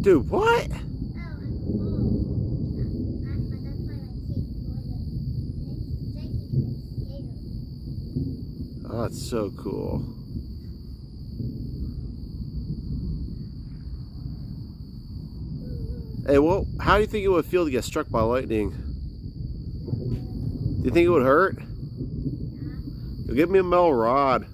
Dude, what? Oh, that's so cool. Hey, well, how do you think it would feel to get struck by lightning? Do you think it would hurt? Give me a metal rod.